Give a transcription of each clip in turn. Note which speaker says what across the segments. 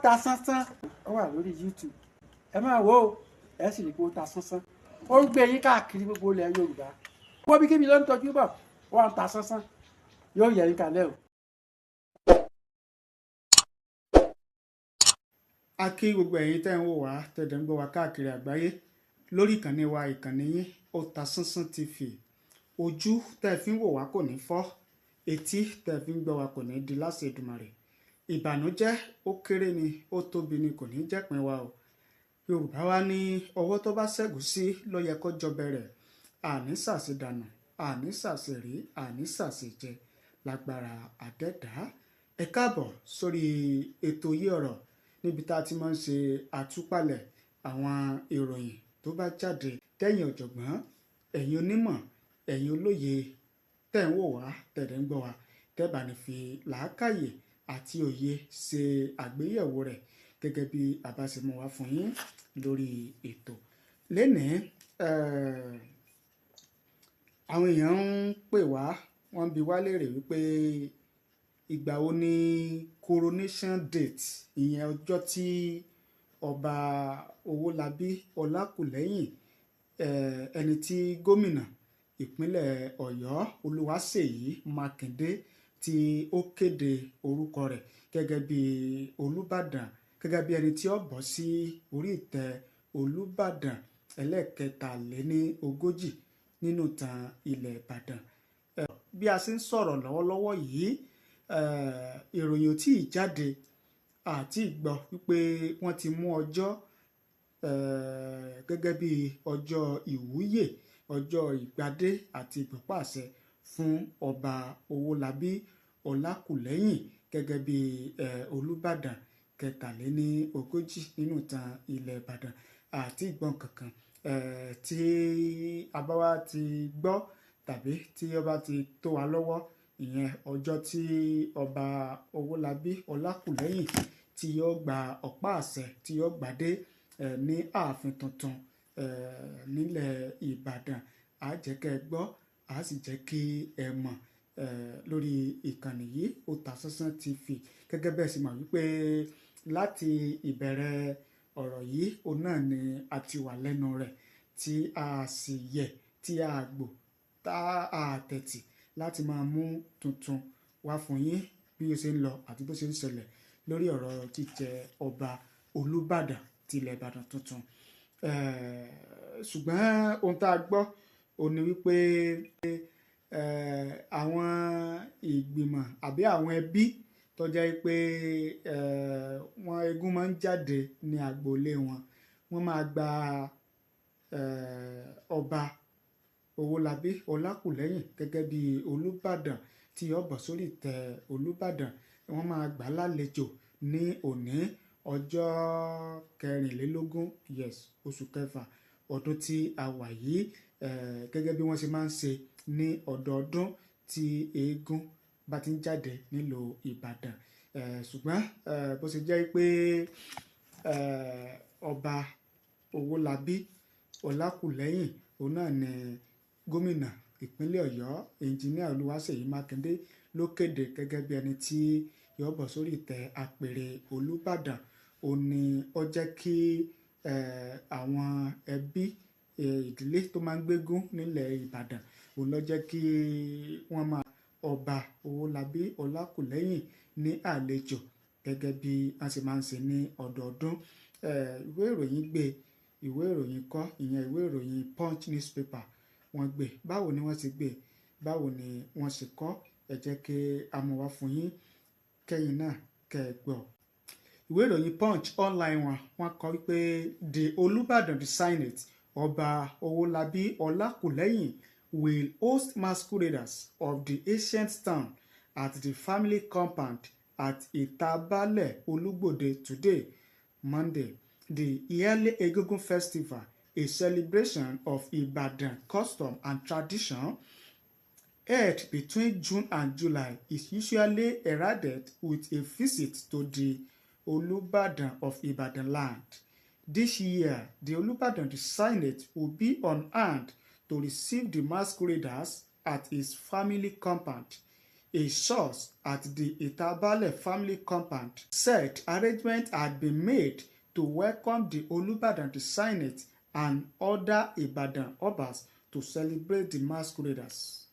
Speaker 1: ta sánsán ó wà lórí YouTube ẹ máa wò ó ẹ sì rí pé ó ta sánsán ó ń gbé yín káàkiri gbogbo ilẹ̀ Yorùbá wọ́n bí kíbi ló ń tọ́jú bọ̀ wọ́n ń ta sánsán yóò yẹ yín kalẹ̀ o.
Speaker 2: A kí gbogbo ẹ̀yin tẹ́ ń wò wá tẹ̀dẹ̀ ń gbọ́ wá káàkiri àgbáyé lórí ìkànnì wa ìkànnì yín Otasansan TV. Ojú tẹ́ fi ń wò wá kò ní fọ́, etí tẹ́ fi ń gbọ́ wá kò ní di láṣẹ Èdùmàrè. Ìbànújẹ́ ó kéré ni ó tóbi ni kò ní jẹ́pin wa o. Yorùbá wa ní ọwọ́ tó bá ṣẹ́gun sí ló yẹ kó jọ bẹ̀rẹ̀. Àní ṣàṣì dànù, àní ṣàṣì rí, àní ṣàṣì jẹ lágbára àdẹ́dá. Ẹ káàbọ̀ sórí ètò yìí ọ̀rọ̀ níbi tá a ti máa ń ṣe àtúpalẹ̀ àwọn ìròyìn tó bá jáde tẹ̀yìn ọ̀jọ̀gbọ́n, ẹ̀yin onímọ̀, ẹ̀yin olóye tẹ̀ ń wò wá tẹ̀dẹ̀ ń gbọ́ wá tẹ́bà ní fi làákàyè àti òye ṣe àgbéyẹ̀wò rẹ̀ gẹ́gẹ́ bí a bá ṣe mú wá fún yín lórí ètò. Lénìí àwọn èèyàn ń pè wá, wọ́n bi wá léèrè wípé ìgbà wo ni coronation date, ìyẹn ọjọ́ tí ọba Owólabí Ọlákùlẹ́yìn ẹni tí gómìnà ìpínlẹ̀ Ọ̀yọ́ Olúwaṣèyí Mákindé tí ó kéde orúkọ rẹ̀ gẹ́gẹ́ bí Olúbàdàn, gẹ́gẹ́ bí ẹni tí ó bọ́ sí orí ìtẹ́ Olúbàdàn ẹlẹ́ẹ̀kẹtàléníogójì nínú ìtàn ilẹ̀ Ìbàdàn. Bí a ṣe ń sọ̀rọ̀ lọ́wọ́lọ́wọ́ yìí, ìròyìn ò tí ì jáde àti ìgbọ́ wípé wọ́n ti mú ọjọ́ gẹ́gẹ́ bí ọjọ́ ìwúyè, ọjọ́ ìgbadé àti ìgbọ̀pàṣẹ fún ọba Owólabí Ọlákùlẹ́yìn gẹ́gẹ́ bí Olúbàdàn kẹtàléníogójì nínú ìtàn ilẹ̀ Ìbàdàn àti ìgbọ́n kankan. Tí a bá wá ti gbọ́ tàbí tí ọba ti tó wa lọ́wọ́, ìyẹn ọjọ́ tí ọba Owólabí Ọlákùlẹ́yìn tí yóò gba ọ̀pá àṣẹ tí yóò gbadé ní ààfin tuntun nílẹ̀ Ìbàdàn, á jẹ́ kẹ́ ẹ gbọ́, á sì jẹ́ kí ẹ mọ̀ lórí ìkànnì yìí Otasansan TV. Gẹ́gẹ́ bẹ́ẹ̀ sì mọ̀ wípé láti ìbẹ̀rẹ̀ ọ̀rọ̀ yìí òun náà ni a ti wà lẹ́nu rẹ̀ tí a sì yẹ tí a gbò tá a tẹ̀tì láti máa mú tuntun wá fún yín bí ó ṣe ń lọ àti bó ṣe ń ṣẹlẹ̀ lórí ọ̀rọ̀ jíjẹ ọba Olúbàdàn tilẹ̀ Ìbàdàn tuntun. Ṣùgbọ́n ohun tá a gbọ́ òun ni wípé àwọn ìgbìmọ̀ àbí àwọn ẹbí tó jẹ́ pé wọn eégún máa ń jáde ní agboolé wọn, wọ́n máa gba ọba Owólabí Ọlákùlẹ́yìn gẹ́gẹ́ bí Olúbàdàn tí yóò bọ̀ sórí ìtẹ́ Olúbàdàn. Wọ́n máa gbà á lálejò ní òní ọjọ́ 24 oṣù kẹfà ọdún tí a wà yìí, gẹ́gẹ́ bí wọ́n ṣe máa ń ṣe ní ọdọọdún tí eégún bá ti ń jáde nílùú Ìbàdàn. Ṣùgbọ́n bó ṣe jẹ́ pé ọba Owólabí Ọlákùlẹ́yìn òun náà ni gómìnà ìpínlẹ̀ Ọ̀yọ́ ẹnjiníà Olúwaṣèyí Mákindé ló kéde gẹ́gẹ́ bí ẹni tí yóò bọ̀ sórí ìtẹ́ àpèrè Olúbàdàn. Ó ní ó jẹ́ kí àwọn ẹbí ìdílé tó máa ń gbégún nílẹ̀ Ìbàdàn, òun ló jẹ́ kí wọ́n máa ọba Owólabí Ọlákùlẹ́yìn ní àlejò gẹ́gẹ́ bí wọ́n ṣe máa ń ṣe ní ọdọọdún. Ìwé ìròyìn gbé, ìwé ìròyìn kọ, ìyẹn ìwé ìròyìn Punch newspaper wọ́n gbé. Báwo ni wọ́n ṣe gbé, báwo ni wọ́n ṣe kọ, ẹ jẹ́ kí a mú wá fún yín kẹ́yìn náà kẹ́ ẹ gbọ́. Ìwé ìròyìn Punch online wọ́n kọ wípé the Olúbàdàn District ọba Owólabí Ọlákùlẹ́yìn will host masqueraders of the ancient town at the family compound at Itabale Olúgbòde today, Monday. The yearly Egungun Festival, a celebration of Ibadan custom and tradition, held between June and July, is usually heralded with a visit to the Olúbàdàn of Ibadan land. This year, the Olúbàdàn Senate will be on hand to receive the masqueraders at his family compound. A source at the Itabale family compound said arrangements had been made to welcome the Olubadan to Senate and other Ibadan Obas to celebrate the masqueraders.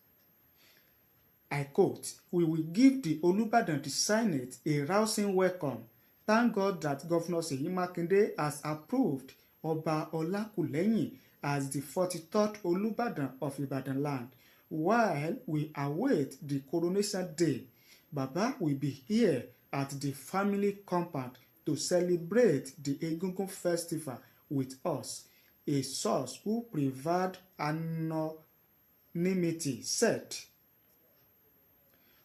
Speaker 2: I quote, "We will give the Olubadan to Senate a rousing welcome. Thank God that Governor Seyi Makinde has approved Oba Olakuleyin as the 43rd Olubadan of Ibadan land. While we await the coronation day, Baba will be here at the family compound to celebrate the Egungun festival with us," a source who preferred anonymity said.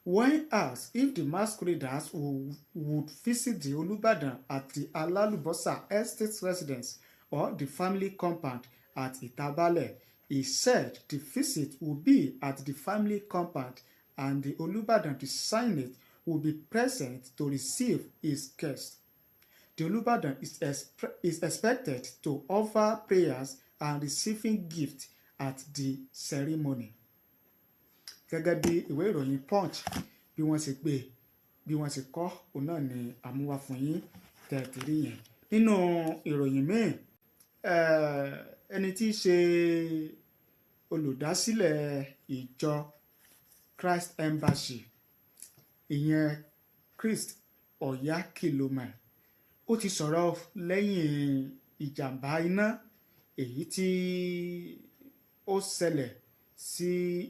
Speaker 2: When asked if the masqueraders would visit the Olubadan at the Alalubosa estate residence or the family compound at Itabale, he said the visit would be at the family compound and the Olubadan to Senate will be present to receive his guests. The Olubadan is expected to offer prayers and receiving gifts at the ceremony. Gẹ́gẹ́ bí ìwé ìròyìn Punch bí wọ́n ṣe gbé bí wọ́n ṣe kọ òun náà ni àmúwá fún yín tẹ̀tìrí yẹn. Nínú ìròyìn míì ẹni tí í ṣe olùdásílẹ̀ ìjọ Christ Embassy ìyẹn Christ Oyakilome ó ti sọ̀rọ̀ lẹ́yìn ìjàmbá iná èyí tí ó ṣẹlẹ̀ sí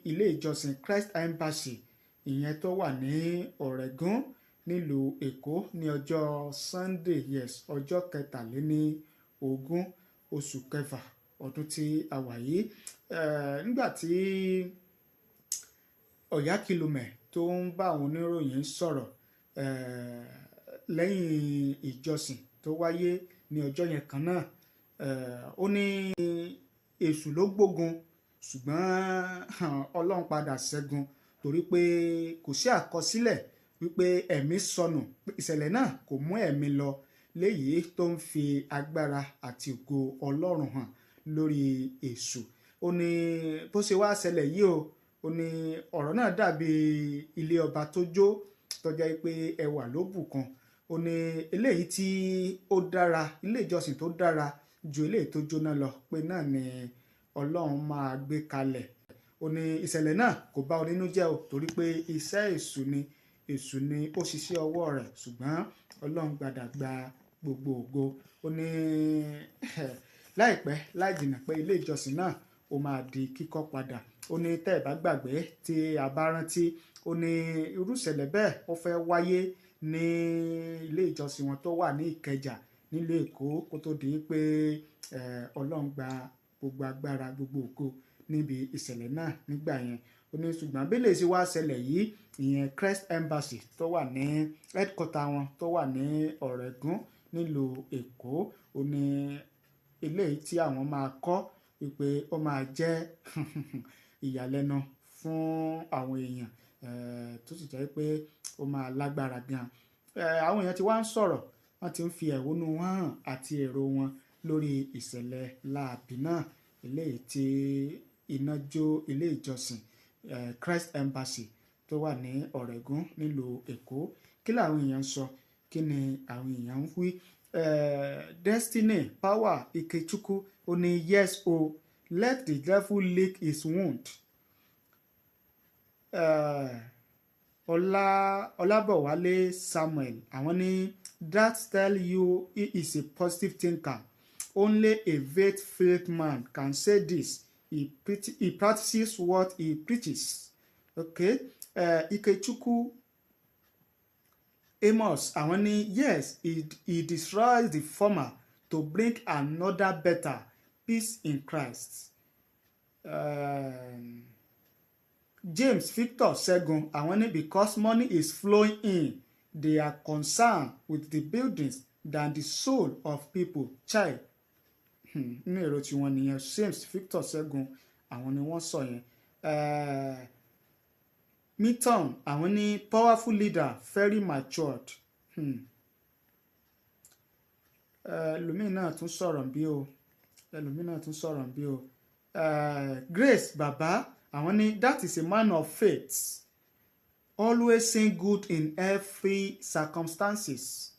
Speaker 2: ilé ìjọsìn Christ Embassy ìyẹn tó wà ní Ọ̀rẹ́gùn nílùú Èkó ní ọjọ́ Sunday ọjọ́ 23 oṣù kẹfà ọdún tí a wà yìí nígbà tí Oyakilome tó ń bá àwọn oníròyìn sọ̀rọ̀ lẹ́yìn ìjọsìn tó wáyé ní ọjọ́ yẹn kan náà ó ní èṣù ló gbógun ṣùgbọ́n Ọlọ́run padà ṣẹ́gun torí pé kò sí àkọsílẹ̀ wípé ẹ̀mí sọnù ìṣẹ̀lẹ̀ náà kò mú ẹ̀mí lọ léyìí tó ń fi agbára àti ògo Ọlọ́run hàn lórí èṣù ó ní bó ṣe wá ṣẹlẹ̀ yìí ó ní ọ̀rọ̀ náà dàbí ilé ọba tó jó tó jẹ́ pé ẹwà ló bùkún ó ní eléyìí tí ó dára ilé ìjọsìn tó dára ju eléyìí tó jóná lọ pé náà ni Ọlọ́run máa gbé kalẹ̀ ó ní ìṣẹ̀lẹ̀ náà kò bá onínú jẹ́ o torí pé iṣẹ́ èṣù ni ó ṣiṣẹ́ ọwọ́ rẹ̀ ṣùgbọ́n Ọlọ́run gbàdà gba gbogbo ògo ó ní láìpẹ́ láì jìnnà pé ilé ìjọsìn náà ó máa di kíkọ́ padà ó ní tẹ́ ẹ̀ bá gbàgbé tí a bá rántí ó ní irú ìṣẹ̀lẹ̀ bẹ́ẹ̀ ó fẹ́ wáyé ní ilé ìjọsìn wọn tó wà ní Ìkẹjà nílùú Èkó kó tó di pé Ọlọ́run gba gbogbo agbára gbogbo ògo níbi ìṣẹ̀lẹ̀ náà nígbà yẹn ó ní ṣùgbọ́n bílẹ̀ sí wá ṣẹlẹ̀ yìí ìyẹn Christ Embassy tó wà ní headquarter wọn tó wà ní Ọ̀rẹ́gùn nílùú Èkó ó ní eléyìí tí àwọn máa kọ́ wípé ó máa jẹ́ ìyàlẹ́nu fún àwọn èèyàn tó sì jẹ́ pé ó máa lágbára gan àwọn èèyàn tí wá ń sọ̀rọ̀ wọ́n ti ń fi ẹ̀hónú wọn hàn àti èrò wọn lórí ìṣẹ̀lẹ̀ láabi náà eléyìí tí iná jó ilé ìjọsìn Christ Embassy tó wà ní Ọ̀rẹ́gùn nílùú Èkó kí làwọn èèyàn ń sọ kí ni àwọn èèyàn ń wí Destiny Power Ikechukwu ó ní yes o let the devil lick his wound Ọlábọ̀wálé Samuel àwọn ní that tell you he is a positive thinker. Only a faith-filled man can say this. He practices what he preaches. Okay. Ikechukwu Amos, àwọn ní yes, he destroys the former to bring another better peace in Christ. James Victor Segun, àwọn ní because money is flowing in, they are concerned with the buildings than the soul of people. Child. Ní èrò tí wọ́n nìyẹn James Victor Segun àwọn ni wọ́n sọ yẹn Milton àwọn ní powerful leader very matured ẹlòmíì náà tún sọ̀rọ̀ bí o Grace Baba àwọn ní that is a man of faith Always sing good in every circumstances.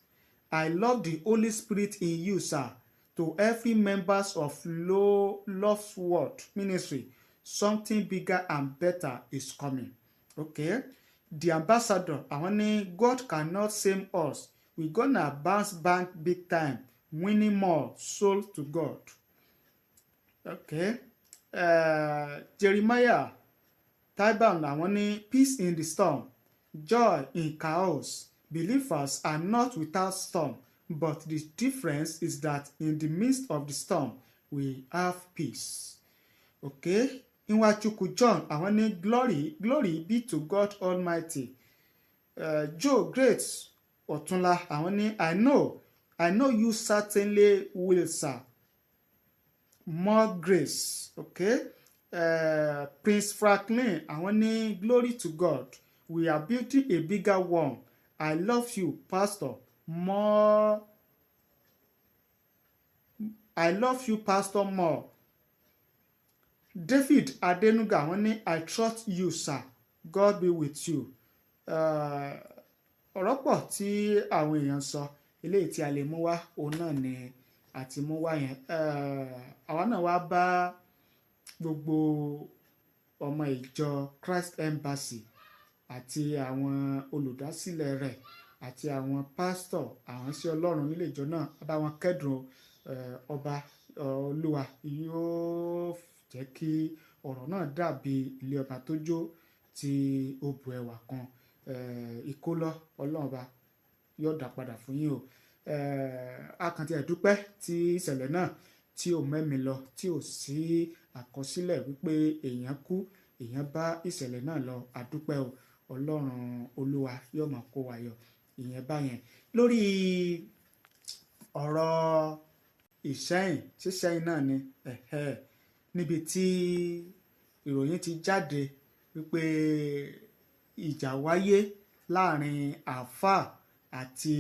Speaker 2: I love the Holy Spirit in you, sir. To every members of Love's Word Ministry, something bigger and better is coming. Okay. The ambassador, àwọn ní God cannot save us. We gonna bounce back big time, winning more souls to God. Okay. Jeremiah Taiban, àwọn ní peace in the storm, joy in chaos. Believers are not without storm, but the difference is that in the midst of the storm, we have peace. Okay. Nwachukwu John, àwọn ní glory be to God Almighty. Joe Great Ọ̀túnla, àwọn ní I know you certainly will, sir. More grace. Okay. Prince Franklin, àwọn ní more to God. We are building a bigger one. I love you, Pastor. I love you, Pastor more. David Adenuga, àwọn ní I trust you, sir. God be with you. Ọ̀rọ̀ pọ̀ tí àwọn èèyàn sọ, eléyìí tí a lè mú wá òun náà ni àti mú wá yẹn. Àwa náà wá bá gbogbo ọmọ ìjọ Christ Embassy àti àwọn olùdásílẹ̀ rẹ̀ àti àwọn pásítọ̀, àwọn sí Ọlọ́run nílé ìjọ náà, bá wọn kẹ́dùn ọba Olúwa yóò jẹ́ kí ọ̀rọ̀ náà dàbí ilé ọba tó jó tí ó bu ẹwà kan. Ìkólọ Ọlọ́run ọba yóò dá padà fún yín o. Akàntí ẹ̀dúpẹ́ tí ìṣẹ̀lẹ̀ náà tí ò mẹ́mi lọ, tí ò sí àkọsílẹ̀ wípé èèyàn kú, èèyàn bá ìṣẹ̀lẹ̀ náà lọ. Àdúpẹ́ o, Ọlọ́run Olúwa yóò máa kó wa yọ. Ìyẹn báyẹn lórí ọ̀rọ̀ ṣíṣẹ́yìn náà ni níbi tí ìròyìn ti jáde wípé ìjà wáyé láàrin àáfàá àti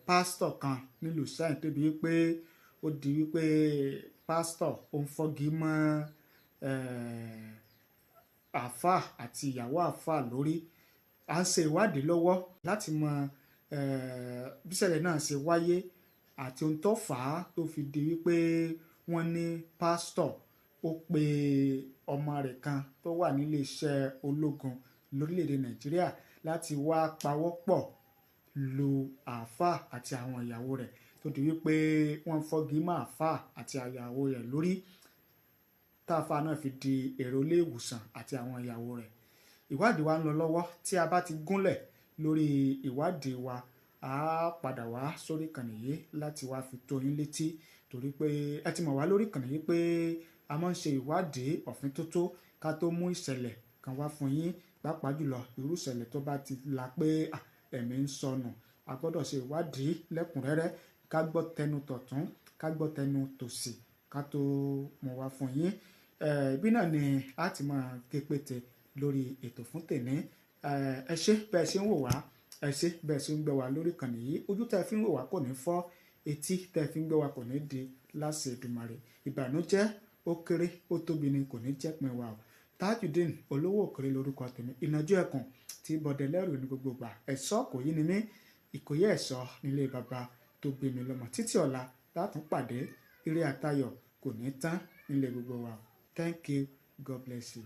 Speaker 2: pásítọ̀ kan nílùú Ìṣẹ́yìn, débi wípé ó di wípé pásítọ̀ ó ń fọ́gi mọ́ àáfàá àti ìyàwó àáfàá lórí. À ń ṣe ìwádìí lọ́wọ́ láti mọ bí ìṣẹ̀lẹ̀ náà ṣe wáyé àti ohun tó fà á tó fi di wípé wọ́n ní pásítọ̀ ó pe ọmọ rẹ̀ kan tó wà nílé iṣẹ́ ológun lórílẹ̀‐èdè Nàìjíríà láti wá pawọ́pọ̀ lu àáfàá àti àwọn ìyàwó rẹ̀, tó di wípé wọ́n fọ́gi mọ́ àáfàá àti ìyàwó rẹ̀ lórí, táàfàá náà fi di èrò ilé ìwòsàn àti àwọn ìyàwó rẹ̀. Ìwádìí wa ń lọ lọ́wọ́. Tí a bá ti gúnlẹ̀ lórí ìwádìí wa, a padà wá sórí ìkànnì yìí láti wá fi tó yín létí, torí pé ẹ ti mọ̀ wá lórí ìkànnì yìí pé a máa ń ṣe ìwádìí ọ̀fíntótó ká tó mú ìṣẹ̀lẹ̀ kan wá fún yín, pàápàá jùlọ irú ìṣẹ̀lẹ̀ tó bá ti la pé ẹ̀mí ń sọnù. A gbọ́dọ̀ ṣe ìwádìí lẹ́kùnrẹ́rẹ́, ká gbọ́ tẹnu tọ̀tún, ká gbọ́ tẹnu tòsì ká tó mú wá fún yín. Ibi náà ni a ti máa ké pété lórí ètò fún tèmi. Ẹ ṣé bẹ́ẹ̀ ṣe ń wò wá, ẹ ṣé bẹ́ẹ̀ ṣe ń gbọ́ wá lórí ìkànnì yìí. Ojú tẹ́ fi ń wò wá kò ní fọ́, etí tẹ́ fi ń gbọ́ wá kò ní di láṣẹ Èdùmàrè. Ìbànújẹ́ ó kéré ó tóbi ni kò ní jẹ́ pin wa o. Tajudeen olówó òkèrè lórúkọ tèmi. Ìnàjú ẹkùn tí bọ̀dẹ̀ lẹ́rù ní gbogbo ìgbà. Ẹ̀ṣọ́ kò yí ni mí, Ìkòyí ẹ̀ṣọ́ nílé bàbá tó bí mi lọ́mọ. Títí ọ̀la látún pàdé. Ire àtayọ̀ kò ní tán nílé gbogbo wa. Thank you. God bless you.